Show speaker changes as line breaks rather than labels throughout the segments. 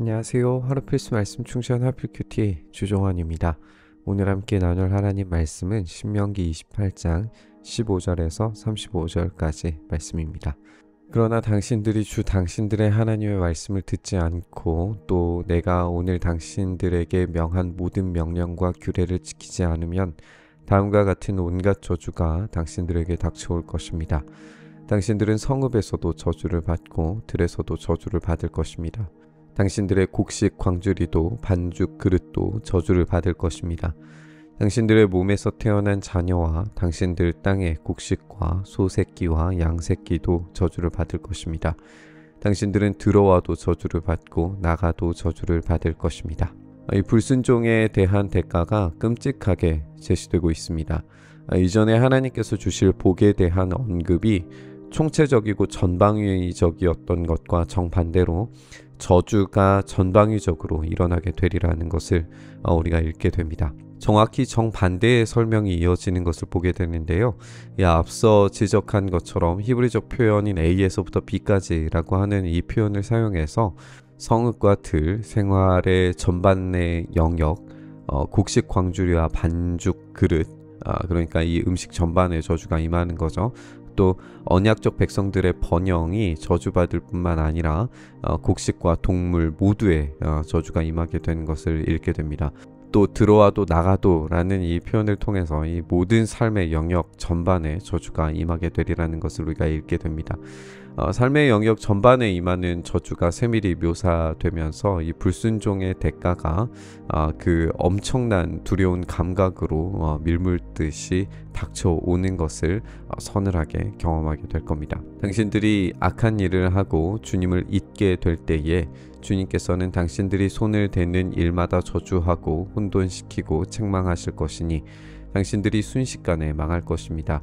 안녕하세요. 하루 필수 말씀 충전 하필큐티 주종환입니다. 오늘 함께 나눌 하나님 말씀은 신명기 28장 15절에서 35절까지 말씀입니다. 그러나 당신들이 주 당신들의 하나님의 말씀을 듣지 않고 또 내가 오늘 당신들에게 명한 모든 명령과 규례를 지키지 않으면 다음과 같은 온갖 저주가 당신들에게 닥쳐올 것입니다. 당신들은 성읍에서도 저주를 받고 들에서도 저주를 받을 것입니다. 당신들의 곡식 광주리도 반죽 그릇도 저주를 받을 것입니다. 당신들의 몸에서 태어난 자녀와 당신들 땅의 곡식과 소새끼와 양새끼도 저주를 받을 것입니다. 당신들은 들어와도 저주를 받고 나가도 저주를 받을 것입니다. 이 불순종에 대한 대가가 끔찍하게 제시되고 있습니다. 이전에 하나님께서 주실 복에 대한 언급이 총체적이고 전방위적이었던 것과 정반대로 저주가 전방위적으로 일어나게 되리라는 것을 우리가 읽게 됩니다. 정확히 정반대의 설명이 이어지는 것을 보게 되는데요. 앞서 지적한 것처럼 히브리적 표현인 A에서부터 B까지라고 하는 이 표현을 사용해서 성읍과 들, 생활의 전반의 영역, 곡식 광주리와 반죽 그릇, 그러니까 이 음식 전반에 저주가 임하는 거죠. 또 언약적 백성들의 번영이 저주받을 뿐만 아니라 곡식과 동물 모두에 저주가 임하게 되는 것을 읽게 됩니다. 또 들어와도 나가도 라는 이 표현을 통해서 이 모든 삶의 영역 전반에 저주가 임하게 되리라는 것을 우리가 읽게 됩니다. 삶의 영역 전반에 임하는 저주가 세밀히 묘사되면서 이 불순종의 대가가 그 엄청난 두려운 감각으로 밀물듯이 닥쳐오는 것을 서늘하게 경험하게 될 겁니다. 당신들이 악한 일을 하고 주님을 잊게 될 때에 주님께서는 당신들이 손을 대는 일마다 저주하고 혼돈시키고 책망하실 것이니 당신들이 순식간에 망할 것입니다.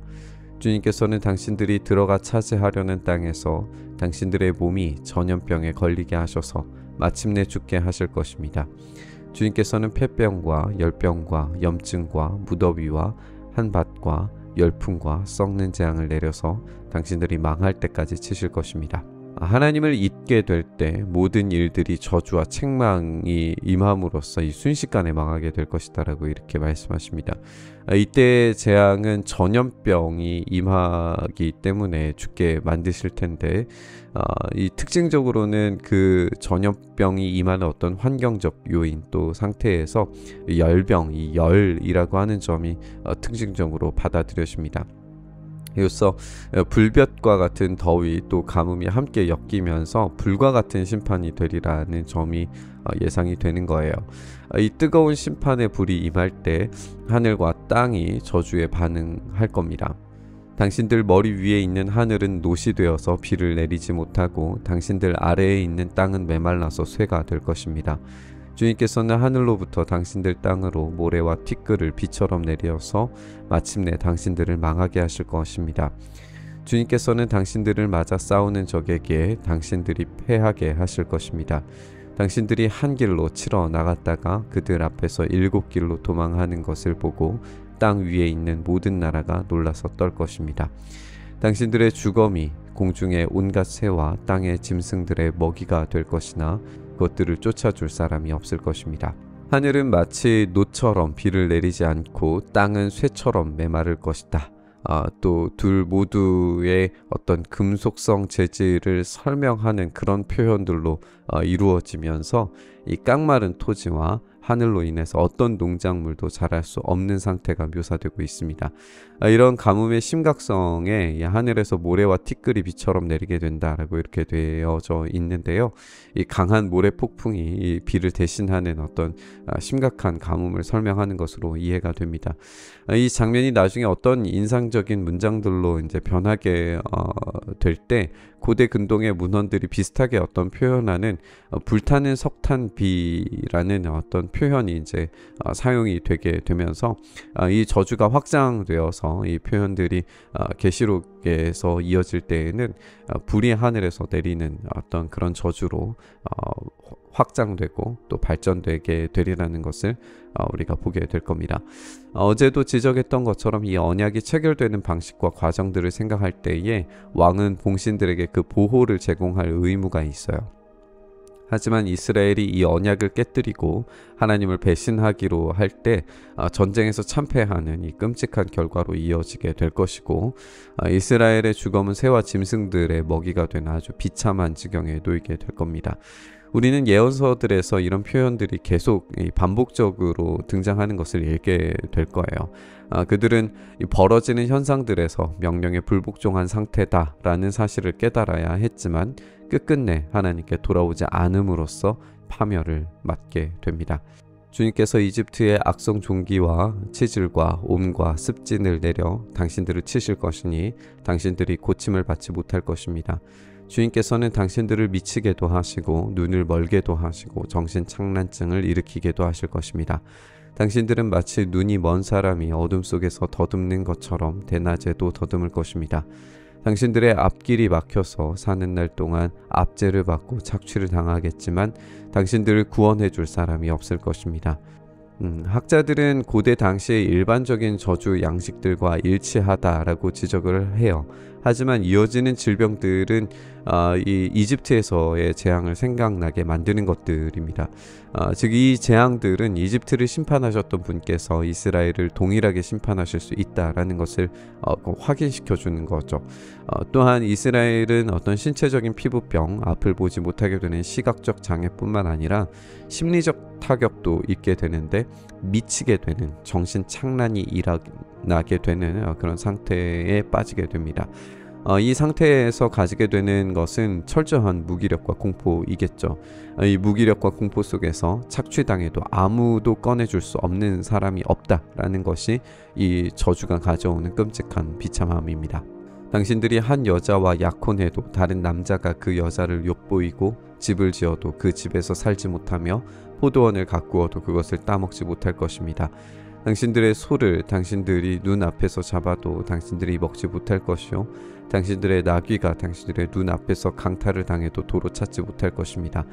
주님께서는 당신들이 들어가 차지하려는 땅에서 당신들의 몸이 전염병에 걸리게 하셔서 마침내 죽게 하실 것입니다. 주님께서는 폐병과 열병과 염증과 무더위와 한밭과 열풍과 썩는 재앙을 내려서 당신들이 망할 때까지 치실 것입니다. 하나님을 잊게 될 때 모든 일들이 저주와 책망이 임함으로써 이 순식간에 망하게 될 것이다 라고 이렇게 말씀하십니다. 이때 재앙은 전염병이 임하기 때문에 죽게 만드실 텐데 이 특징적으로는 그 전염병이 임하는 어떤 환경적 요인 또 상태에서 열병, 이 열이라고 하는 점이 특징적으로 받아들여집니다. 이로써 불볕과 같은 더위 또 가뭄이 함께 엮이면서 불과 같은 심판이 되리라는 점이 예상이 되는 거예요. 이 뜨거운 심판의 불이 임할 때 하늘과 땅이 저주에 반응할 겁니다. 당신들 머리 위에 있는 하늘은 노시 되어서 비를 내리지 못하고 당신들 아래에 있는 땅은 메말라서 쇠가 될 것입니다. 주님께서는 하늘로부터 당신들 땅으로 모래와 티끌을 비처럼 내려서 마침내 당신들을 망하게 하실 것입니다. 주님께서는 당신들을 맞아 싸우는 적에게 당신들이 패하게 하실 것입니다. 당신들이 한 길로 치러 나갔다가 그들 앞에서 7길로 도망하는 것을 보고 땅 위에 있는 모든 나라가 놀라서 떨 것입니다. 당신들의 주검이 공중의 온갖 새와 땅의 짐승들의 먹이가 될 것이나 그것들을 쫓아줄 사람이 없을 것입니다. 하늘은 마치 노처럼 비를 내리지 않고 땅은 쇠처럼 메마를 것이다. 또 둘 모두의 어떤 금속성 재질을 설명하는 그런 표현들로 이루어지면서 이 깡마른 토지와 하늘로 인해서 어떤 농작물도 자랄 수 없는 상태가 묘사되고 있습니다. 이런 가뭄의 심각성에 하늘에서 모래와 티끌이 비처럼 내리게 된다라고 이렇게 되어져 있는데요. 이 강한 모래 폭풍이 이 비를 대신하는 어떤 심각한 가뭄을 설명하는 것으로 이해가 됩니다. 이 장면이 나중에 어떤 인상적인 문장들로 이제 변하게 될 때 고대 근동의 문헌들이 비슷하게 어떤 표현하는 불타는 석탄비라는 어떤 표현이 이제 사용이 되게 되면서 이 저주가 확장되어서 이 표현들이 계시록에서 이어질 때에는 불이 하늘에서 내리는 어떤 그런 저주로 확장되고 또 발전되게 되리라는 것을 우리가 보게 될 겁니다. 어제도 지적했던 것처럼 이 언약이 체결되는 방식과 과정들을 생각할 때에 왕은 봉신들에게 그 보호를 제공할 의무가 있어요. 하지만 이스라엘이 이 언약을 깨뜨리고 하나님을 배신하기로 할 때 전쟁에서 참패하는 이 끔찍한 결과로 이어지게 될 것이고, 이스라엘의 주검은 새와 짐승들의 먹이가 되는 아주 비참한 지경에 놓이게 될 겁니다. 우리는 예언서들에서 이런 표현들이 계속 반복적으로 등장하는 것을 읽게 될 거예요. 그들은 벌어지는 현상들에서 명령에 불복종한 상태다라는 사실을 깨달아야 했지만 끝끝내 하나님께 돌아오지 않음으로써 파멸을 맞게 됩니다. 주님께서 이집트의 악성 종기와 치질과 옴과 습진을 내려 당신들을 치실 것이니 당신들이 고침을 받지 못할 것입니다. 주님께서는 당신들을 미치게도 하시고 눈을 멀게도 하시고 정신착란증을 일으키게도 하실 것입니다. 당신들은 마치 눈이 먼 사람이 어둠 속에서 더듬는 것처럼 대낮에도 더듬을 것입니다. 당신들의 앞길이 막혀서 사는 날 동안 압제를 받고 착취를 당하겠지만 당신들을 구원해 줄 사람이 없을 것입니다. 학자들은 고대 당시의 일반적인 저주 양식들과 일치하다라고 지적을 해요. 하지만 이어지는 질병들은 이 이집트에서의 재앙을 생각나게 만드는 것들입니다. 즉 이 재앙들은 이집트를 심판하셨던 분께서 이스라엘을 동일하게 심판하실 수 있다라는 것을 확인시켜 주는 거죠. 또한 이스라엘은 어떤 신체적인 피부병, 앞을 보지 못하게 되는 시각적 장애뿐만 아니라 심리적 타격도 입게 되는데 미치게 되는 정신착란이 일어나게 되는 그런 상태에 빠지게 됩니다. 이 상태에서 가지게 되는 것은 철저한 무기력과 공포이겠죠. 이 무기력과 공포 속에서 착취당해도 아무도 꺼내줄 수 없는 사람이 없다라는 것이 이 저주가 가져오는 끔찍한 비참함입니다. 당신들이 한 여자와 약혼해도 다른 남자가 그 여자를 엿보이고 집을 지어도 그 집에서 살지 못하며 포도원을 가꾸어도 그것을 따먹지 못할 것입니다. 당신들의 소를 당신들이 눈앞에서 잡아도 당신들이 먹지 못할 것이요 당신들의 나귀가 당신들의 눈앞에서 강탈을 당해도 도로 찾지 못할 것입니다.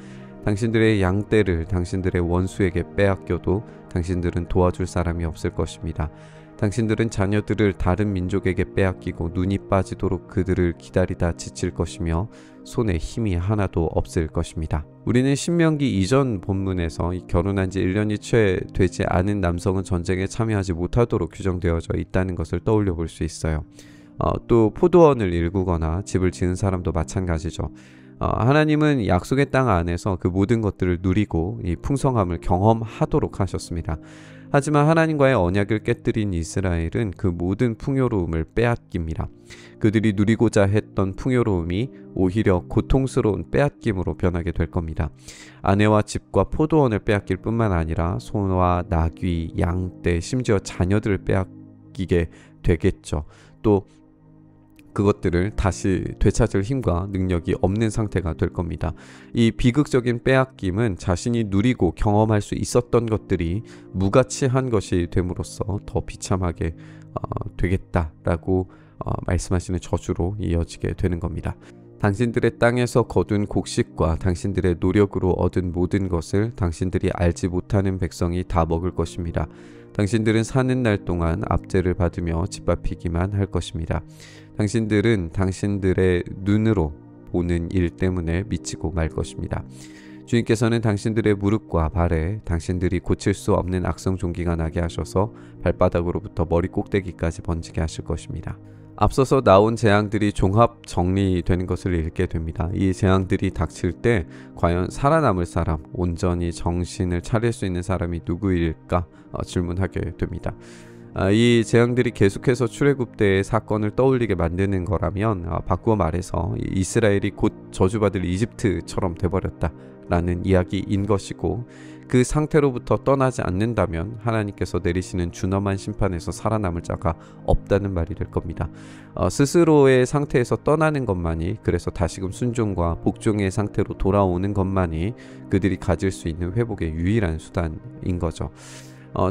당신들의 양떼를 당신들의 원수에게 빼앗겨도 당신들은 도와줄 사람이 없을 것입니다. 당신들은 자녀들을 다른 민족에게 빼앗기고 눈이 빠지도록 그들을 기다리다 지칠 것이며 손에 힘이 하나도 없을 것입니다. 우리는 신명기 이전 본문에서 결혼한 지 1년이 채 되지 않은 남성은 전쟁에 참여하지 못하도록 규정되어져 있다는 것을 떠올려 볼 수 있어요. 또 포도원을 일구거나 집을 지은 사람도 마찬가지죠. 하나님은 약속의 땅 안에서 그 모든 것들을 누리고 이 풍성함을 경험하도록 하셨습니다. 하지만 하나님과의 언약을 깨뜨린 이스라엘은 그 모든 풍요로움을 빼앗깁니다. 그들이 누리고자 했던 풍요로움이 오히려 고통스러운 빼앗김으로 변하게 될 겁니다. 아내와 집과 포도원을 빼앗길 뿐만 아니라 소와 나귀, 양떼, 심지어 자녀들을 빼앗기게 되겠죠. 또 그것들을 다시 되찾을 힘과 능력이 없는 상태가 될 겁니다. 이 비극적인 빼앗김은 자신이 누리고 경험할 수 있었던 것들이 무가치한 것이 됨으로써 더 비참하게 되겠다라고 말씀하시는 저주로 이어지게 되는 겁니다. 당신들의 땅에서 거둔 곡식과 당신들의 노력으로 얻은 모든 것을 당신들이 알지 못하는 백성이 다 먹을 것입니다. 당신들은 사는 날 동안 압제를 받으며 짓밟히기만 할 것입니다. 당신들은 당신들의 눈으로 보는 일 때문에 미치고 말 것입니다. 주님께서는 당신들의 무릎과 발에 당신들이 고칠 수 없는 악성 종기가 나게 하셔서 발바닥으로부터 머리 꼭대기까지 번지게 하실 것입니다. 앞서서 나온 재앙들이 종합 정리되는 것을 읽게 됩니다. 이 재앙들이 닥칠 때 과연 살아남을 사람, 온전히 정신을 차릴 수 있는 사람이 누구일까 질문하게 됩니다. 이 재앙들이 계속해서 출애굽 때의 사건을 떠올리게 만드는 거라면 바꾸어 말해서 이스라엘이 곧 저주받을 이집트처럼 돼버렸다라는 이야기인 것이고, 그 상태로부터 떠나지 않는다면 하나님께서 내리시는 준엄한 심판에서 살아남을 자가 없다는 말이 될 겁니다. 스스로의 상태에서 떠나는 것만이, 그래서 다시금 순종과 복종의 상태로 돌아오는 것만이 그들이 가질 수 있는 회복의 유일한 수단인 거죠.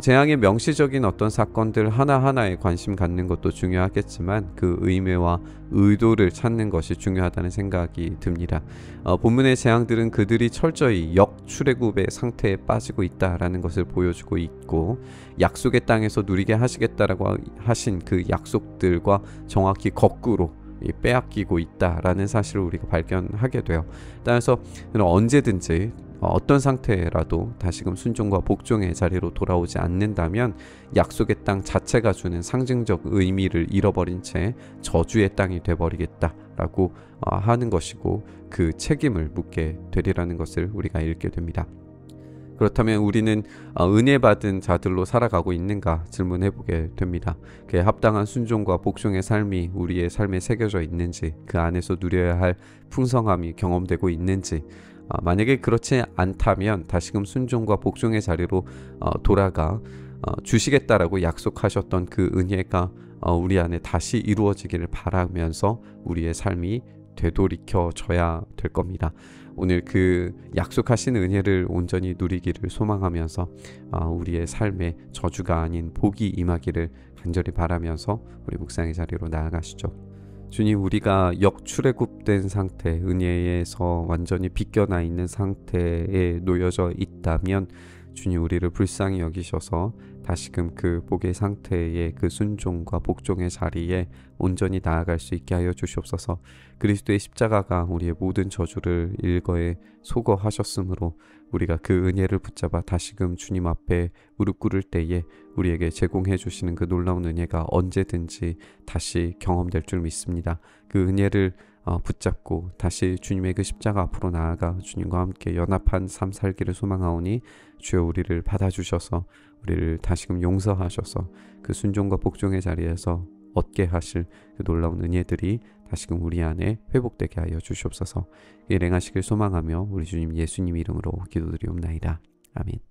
재앙의 명시적인 어떤 사건들 하나하나에 관심 갖는 것도 중요하겠지만 그 의미와 의도를 찾는 것이 중요하다는 생각이 듭니다. 본문의 재앙들은 그들이 철저히 역출애굽의 상태에 빠지고 있다라는 것을 보여주고 있고, 약속의 땅에서 누리게 하시겠다라고 하신 그 약속들과 정확히 거꾸로 빼앗기고 있다라는 사실을 우리가 발견하게 돼요. 따라서 언제든지 어떤 상태라도 다시금 순종과 복종의 자리로 돌아오지 않는다면 약속의 땅 자체가 주는 상징적 의미를 잃어버린 채 저주의 땅이 되어버리겠다라고 하는 것이고, 그 책임을 묻게 되리라는 것을 우리가 읽게 됩니다. 그렇다면 우리는 은혜 받은 자들로 살아가고 있는가 질문해 보게 됩니다. 그에 합당한 순종과 복종의 삶이 우리의 삶에 새겨져 있는지, 그 안에서 누려야 할 풍성함이 경험되고 있는지, 만약에 그렇지 않다면 다시금 순종과 복종의 자리로 돌아가 주시겠다라고 약속하셨던 그 은혜가 우리 안에 다시 이루어지기를 바라면서 우리의 삶이 되돌이켜져야 될 겁니다. 오늘 그 약속하신 은혜를 온전히 누리기를 소망하면서 우리의 삶에 저주가 아닌 복이 임하기를 간절히 바라면서 우리 묵상의 자리로 나아가시죠. 주님, 우리가 역출애굽된 상태, 은혜에서 완전히 빗겨나 있는 상태에 놓여져 있다면 주님, 우리를 불쌍히 여기셔서 다시금 그 복의 상태의 그 순종과 복종의 자리에 온전히 나아갈 수 있게 하여 주시옵소서. 그리스도의 십자가가 우리의 모든 저주를 일거에 소거하셨으므로 우리가 그 은혜를 붙잡아 다시금 주님 앞에 무릎 꿇을 때에 우리에게 제공해 주시는 그 놀라운 은혜가 언제든지 다시 경험될 줄 믿습니다. 그 은혜를 붙잡고 다시 주님의 그 십자가 앞으로 나아가 주님과 함께 연합한 삶 살기를 소망하오니 주여, 우리를 받아주셔서 우리를 다시금 용서하셔서 그 순종과 복종의 자리에서 얻게 하실 그 놀라운 은혜들이 다시금 우리 안에 회복되게 하여 주시옵소서. 일행하시길 소망하며 우리 주님 예수님 이름으로 기도드리옵나이다. 아멘.